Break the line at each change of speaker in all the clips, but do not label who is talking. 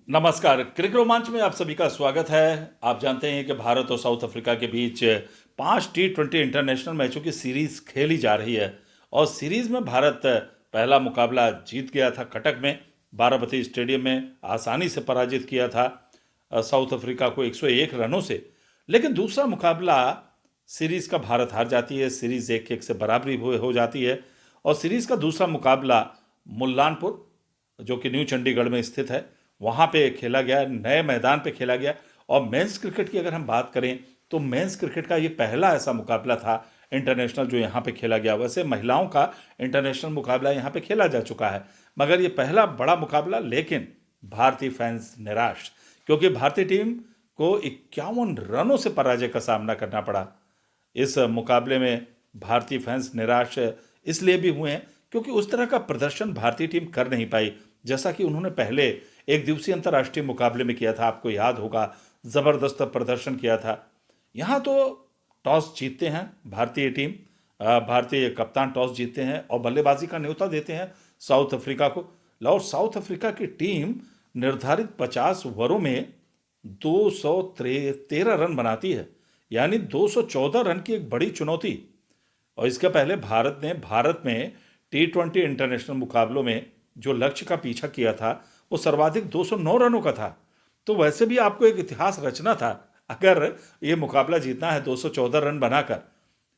नमस्कार। क्रिकेट रोमांच में आप सभी का स्वागत है। आप जानते हैं कि भारत और साउथ अफ्रीका के बीच 5 T20 इंटरनेशनल मैचों की सीरीज खेली जा रही है और सीरीज में भारत पहला मुकाबला जीत गया था। कटक में बाराबती स्टेडियम में आसानी से पराजित किया था साउथ अफ्रीका को 101 रनों से। लेकिन दूसरा मुकाबला सीरीज का भारत हार जाती है। सीरीज 1-1 से बराबरी हो जाती है और सीरीज का दूसरा मुकाबला मुल्लानपुर, जो कि न्यू चंडीगढ़ में स्थित है, वहाँ पे खेला गया, नए मैदान पे खेला गया। और मेंस क्रिकेट की अगर हम बात करें तो मेंस क्रिकेट का ये पहला ऐसा मुकाबला था इंटरनेशनल जो यहाँ पे खेला गया। वैसे महिलाओं का इंटरनेशनल मुकाबला यहाँ पे खेला जा चुका है, मगर ये पहला बड़ा मुकाबला। लेकिन भारतीय फैंस निराश, क्योंकि भारतीय टीम को 51 रनों से पराजय का सामना करना पड़ा। इस मुकाबले में भारतीय फैंस निराश इसलिए भी हुए हैं क्योंकि उस तरह का प्रदर्शन भारतीय टीम कर नहीं पाई जैसा कि उन्होंने पहले एक दिवसीय अंतर्राष्ट्रीय मुकाबले में किया था। आपको याद होगा, जबरदस्त प्रदर्शन किया था। यहाँ तो टॉस जीतते हैं भारतीय टीम, भारतीय कप्तान टॉस जीतते हैं और बल्लेबाजी का न्योता देते हैं साउथ अफ्रीका को। और साउथ अफ्रीका की टीम निर्धारित 50 ओवरों में 213 रन बनाती है, यानी 214 रन की एक बड़ी चुनौती। और इसके पहले भारत में T20 इंटरनेशनल मुकाबलों में जो लक्ष्य का पीछा किया था वो सर्वाधिक 209 रनों का था। तो वैसे भी आपको एक इतिहास रचना था अगर ये मुकाबला जीतना है 214 रन बनाकर।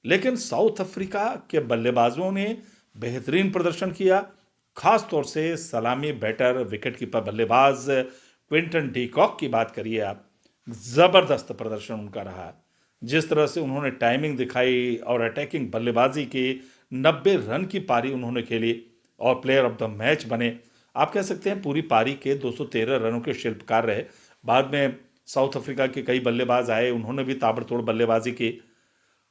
लेकिन साउथ अफ्रीका के बल्लेबाजों ने बेहतरीन प्रदर्शन किया, खास तौर से सलामी बैटर विकेटकीपर बल्लेबाज क्विंटन डी कॉक की बात करिए आप। जबरदस्त प्रदर्शन उनका रहा। जिस तरह से उन्होंने टाइमिंग दिखाई और अटैकिंग बल्लेबाजी की, 90 रन की पारी उन्होंने खेली और प्लेयर ऑफ द मैच बने। आप कह सकते हैं पूरी पारी के 213 रनों के शिल्पकार रहे। बाद में साउथ अफ्रीका के कई बल्लेबाज आए, उन्होंने भी ताबड़तोड़ बल्लेबाजी की।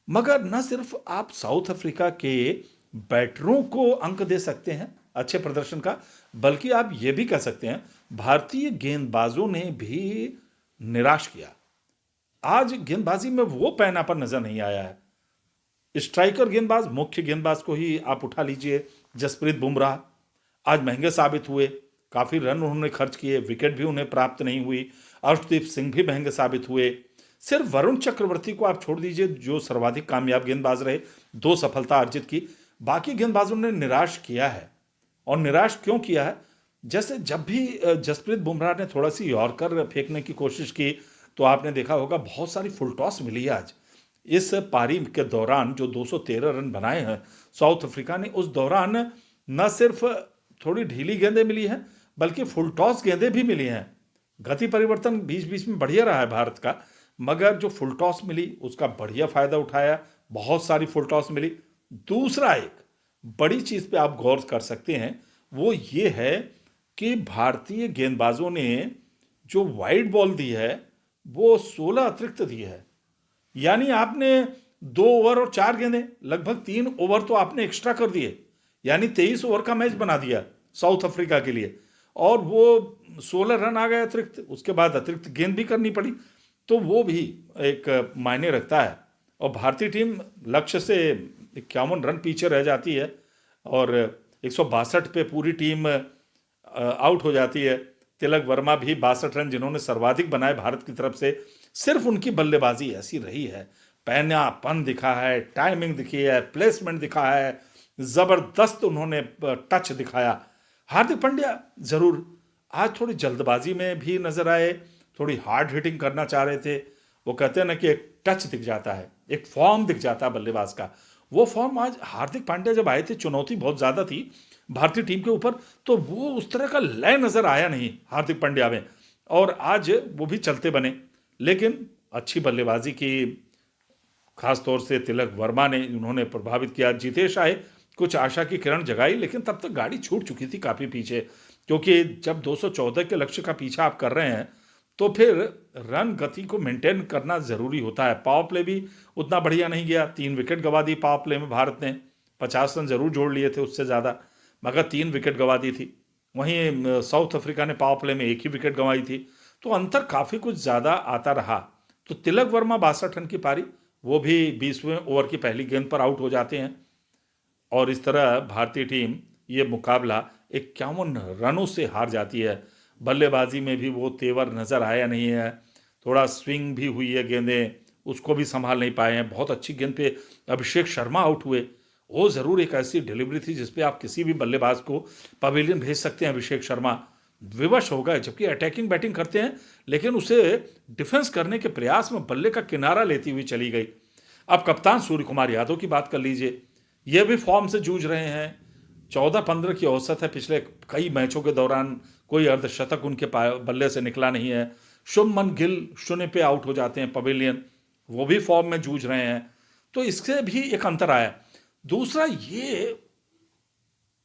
मगर न सिर्फ आप साउथ अफ्रीका के बैटरों को अंक दे सकते हैं अच्छे प्रदर्शन का, बल्कि आप ये भी कह सकते हैं भारतीय गेंदबाजों ने भी निराश किया। आज गेंदबाजी में वो पैनापन नजर नहीं आया है। स्ट्राइकर गेंदबाज, मुख्य गेंदबाज को ही आप उठा लीजिए, जसप्रीत बुमराह आज महंगे साबित हुए। काफी रन उन्होंने खर्च किए, विकेट भी उन्हें प्राप्त नहीं हुई। अर्शदीप सिंह भी महंगे साबित हुए। सिर्फ वरुण चक्रवर्ती को आप छोड़ दीजिए जो सर्वाधिक कामयाब गेंदबाज रहे, 2 सफलता अर्जित की। बाकी गेंदबाजों ने निराश किया है। और निराश क्यों किया है? जैसे जब भी जसप्रीत बुमराह ने थोड़ा सी यॉर्कर फेंकने की कोशिश की तो आपने देखा होगा बहुत सारी फुल टॉस मिली है आज। इस पारी के दौरान जो 213 रन बनाए हैं साउथ अफ्रीका ने, उस दौरान न सिर्फ थोड़ी ढीली गेंदें मिली हैं बल्कि फुल टॉस गेंदें भी मिली हैं। गति परिवर्तन बीच बीच में बढ़िया रहा है भारत का, मगर जो फुल टॉस मिली उसका बढ़िया फायदा उठाया। बहुत सारी फुल टॉस मिली। दूसरा एक बड़ी चीज पे आप गौर कर सकते हैं, वो ये है कि भारतीय गेंदबाजों ने जो वाइड बॉल दी है वो 16 अतिरिक्त दी है। यानी आपने 2 ओवर और 4 गेंदें, लगभग 3 ओवर तो आपने एक्स्ट्रा कर दिए, यानी 23 ओवर का मैच बना दिया साउथ अफ्रीका के लिए। और वो 16 रन आ गए अतिरिक्त, उसके बाद अतिरिक्त गेंद भी करनी पड़ी, तो वो भी एक मायने रखता है। और भारतीय टीम लक्ष्य से 51 रन पीछे रह जाती है और 162 पे पूरी टीम आउट हो जाती है। तिलक वर्मा भी 62 रन जिन्होंने सर्वाधिक बनाए भारत की तरफ से, सिर्फ उनकी बल्लेबाजी ऐसी रही है, पैनापन दिखा है, टाइमिंग दिखी है, प्लेसमेंट दिखा है, जबरदस्त उन्होंने टच दिखाया। हार्दिक पांड्या जरूर आज थोड़ी जल्दबाजी में भी नजर आए, थोड़ी हार्ड हिटिंग करना चाह रहे थे। वो कहते हैं ना कि एक टच दिख जाता है, एक फॉर्म दिख जाता है बल्लेबाज का। वो फॉर्म आज हार्दिक पांड्या जब आए थे, चुनौती बहुत ज्यादा थी भारतीय टीम के ऊपर, तो वो उस तरह का लय नजर आया नहीं हार्दिक पांड्या में, और आज वो भी चलते बने। लेकिन अच्छी बल्लेबाजी की, खास तौर से तिलक वर्मा ने उन्होंने प्रभावित किया। जितेश आए, कुछ आशा की किरण जगाई, लेकिन तब तक गाड़ी छूट चुकी थी काफी पीछे, क्योंकि जब 214 के लक्ष्य का पीछा आप कर रहे हैं तो फिर रन गति को मेंटेन करना जरूरी होता है। पावर प्ले भी उतना बढ़िया नहीं गया, 3 विकेट गंवा दी पावर प्ले में भारत ने। 50 रन जरूर जोड़ लिए थे उससे ज्यादा, मगर 3 विकेट गंवा दी थी। वहीं साउथ अफ्रीका ने पावर प्ले में 1 ही विकेट गंवाई थी, तो अंतर काफी कुछ ज्यादा आता रहा। तो तिलक वर्मा 62 रन की पारी, वो भी 20वें ओवर की पहली गेंद पर आउट हो जाते हैं। और इस तरह भारतीय टीम ये मुकाबला 51 रनों से हार जाती है। बल्लेबाजी में भी वो तेवर नज़र आया नहीं है, थोड़ा स्विंग भी हुई है गेंदें, उसको भी संभाल नहीं पाए हैं। बहुत अच्छी गेंद पे अभिषेक शर्मा आउट हुए। वो ज़रूर एक ऐसी डिलीवरी थी जिस पे आप किसी भी बल्लेबाज को पवेलियन भेज सकते हैं। अभिषेक शर्मा विवश हो गए, जबकि अटैकिंग बैटिंग करते हैं, लेकिन उसे डिफेंस करने के प्रयास में बल्ले का किनारा लेती हुई चली गई। अब कप्तान सूर्य कुमार यादव की बात कर लीजिए, ये भी फॉर्म से जूझ रहे हैं। 14-15 की औसत है पिछले कई मैचों के दौरान, कोई अर्धशतक उनके बल्ले से निकला नहीं है। शुभमन गिल 0 पे आउट हो जाते हैं पवेलियन, वो भी फॉर्म में जूझ रहे हैं। तो इससे भी एक अंतर आया। दूसरा ये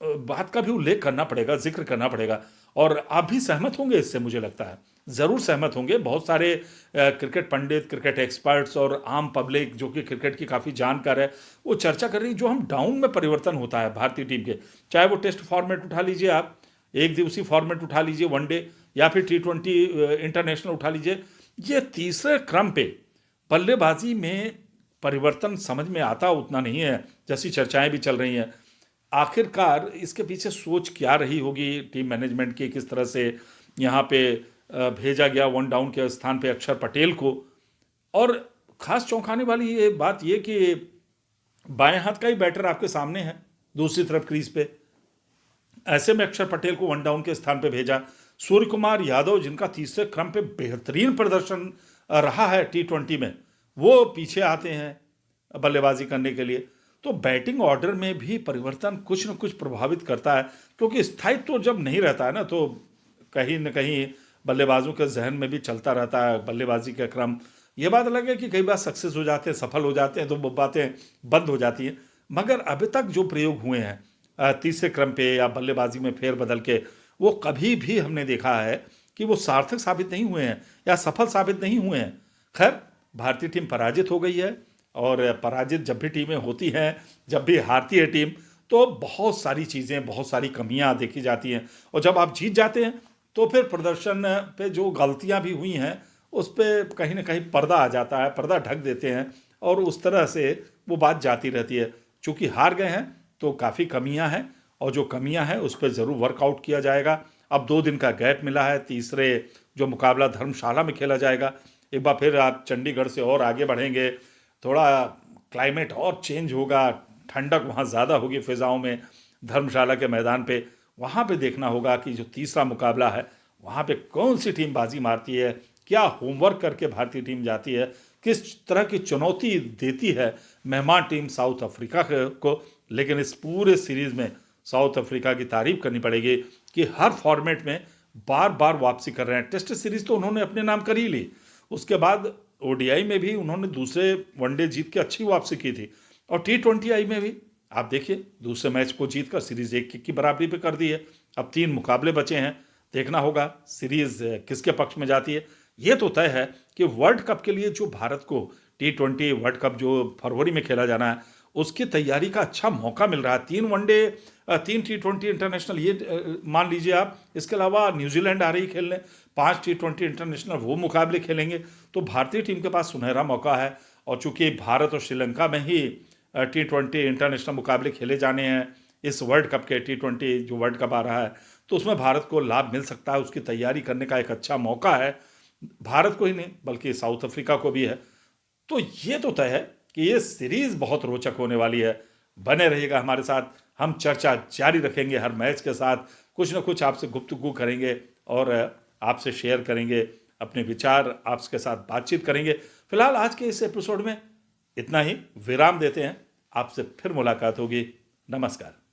बात का भी उल्लेख करना पड़ेगा, जिक्र करना पड़ेगा, और आप भी सहमत होंगे इससे, मुझे लगता है ज़रूर सहमत होंगे। बहुत सारे क्रिकेट पंडित, क्रिकेट एक्सपर्ट्स और आम पब्लिक जो कि क्रिकेट की काफ़ी जानकार है, वो चर्चा कर रही है जो हम डाउन में परिवर्तन होता है भारतीय टीम के, चाहे वो टेस्ट फॉर्मेट उठा लीजिए, आप एक दिवसीय फॉर्मेट उठा लीजिए, वनडे, या फिर T20 इंटरनेशनल उठा लीजिए, ये तीसरे क्रम पे बल्लेबाजी में परिवर्तन समझ में आता उतना नहीं है, जैसी चर्चाएं भी चल रही हैं। आखिरकार इसके पीछे सोच क्या रही होगी टीम मैनेजमेंट की, किस तरह से यहाँ पे भेजा गया वन डाउन के स्थान पे अक्षर पटेल को। और खास चौंकाने वाली ये बात ये कि बाएं हाथ का ही बैटर आपके सामने है दूसरी तरफ क्रीज पे, ऐसे में अक्षर पटेल को वन डाउन के स्थान पे भेजा। सूर्य कुमार यादव, जिनका तीसरे क्रम पे बेहतरीन प्रदर्शन रहा है T20 में, वो पीछे आते हैं बल्लेबाजी करने के लिए। तो बैटिंग ऑर्डर में भी परिवर्तन कुछ न कुछ प्रभावित करता है, क्योंकि स्थायित्व तो जब नहीं रहता है ना, तो कहीं न कहीं बल्लेबाजों के जहन में भी चलता रहता है बल्लेबाजी का क्रम। ये बात अलग है कि कई बार सक्सेस हो जाते हैं, सफल हो जाते हैं, तो वो बातें बंद हो जाती हैं। मगर अभी तक जो प्रयोग हुए हैं तीसरे क्रम पे या बल्लेबाजी में फेर बदल के, वो कभी भी हमने देखा है कि वो सार्थक साबित नहीं हुए हैं या सफल साबित नहीं हुए हैं। खैर, भारतीय टीम पराजित हो गई है, और पराजित जब भी टीमें होती हैं, जब भी हारती है टीम, तो बहुत सारी चीज़ें, बहुत सारी कमियां देखी जाती हैं। और जब आप जीत जाते हैं तो फिर प्रदर्शन पे जो गलतियां भी हुई हैं उस पर कहीं ना कहीं पर्दा आ जाता है, पर्दा ढक देते हैं, और उस तरह से वो बात जाती रहती है। चूँकि हार गए हैं तो काफ़ी कमियां हैं, और जो कमियां हैं उस पर ज़रूर वर्कआउट किया जाएगा। अब 2 दिन का गैप मिला है, तीसरे जो मुकाबला धर्मशाला में खेला जाएगा। एक बार फिर आप चंडीगढ़ से और आगे बढ़ेंगे, थोड़ा क्लाइमेट और चेंज होगा, ठंडक वहाँ ज़्यादा होगी फिज़ाओं में, धर्मशाला के मैदान पे। वहाँ पे देखना होगा कि जो तीसरा मुकाबला है वहाँ पे कौन सी टीम बाजी मारती है, क्या होमवर्क करके भारतीय टीम जाती है, किस तरह की चुनौती देती है मेहमान टीम साउथ अफ्रीका को। लेकिन इस पूरे सीरीज़ में साउथ अफ्रीका की तारीफ करनी पड़ेगी कि हर फॉर्मेट में बार बार वापसी कर रहे हैं। टेस्ट सीरीज़ तो उन्होंने अपने नाम कर ही ली, उसके बाद ODI में भी उन्होंने दूसरे वनडे जीत के अच्छी वापसी की थी, और T20I में भी आप देखिए दूसरे मैच को जीतकर सीरीज 1 की बराबरी पे कर दी है। अब 3 मुकाबले बचे हैं, देखना होगा सीरीज किसके पक्ष में जाती है। ये तो तय है कि वर्ल्ड कप के लिए जो भारत को T20 वर्ल्ड कप जो फरवरी में खेला जाना है, उसकी तैयारी का अच्छा मौका मिल रहा है। 3 वनडे, 3 T20 इंटरनेशनल, ये मान लीजिए आप, इसके अलावा न्यूजीलैंड आ रही खेलने, 5 T20 इंटरनेशनल, वो मुकाबले खेलेंगे। तो भारतीय टीम के पास सुनहरा मौका है। और चूंकि भारत और श्रीलंका में ही T20 इंटरनेशनल मुकाबले खेले जाने हैं इस वर्ल्ड कप के, T20 जो वर्ल्ड कप आ रहा है, तो उसमें भारत को लाभ मिल सकता है, उसकी तैयारी करने का एक अच्छा मौका है। भारत को ही नहीं बल्कि साउथ अफ्रीका को भी है। तो ये तो तय है कि ये सीरीज बहुत रोचक होने वाली है। बने रहिएगा हमारे साथ, हम चर्चा जारी रखेंगे, हर मैच के साथ कुछ ना कुछ आपसे गुफ्तगू करेंगे और आपसे शेयर करेंगे अपने विचार, आपके साथ बातचीत करेंगे। फिलहाल आज के इस एपिसोड में इतना ही, विराम देते हैं, आपसे फिर मुलाकात होगी। नमस्कार।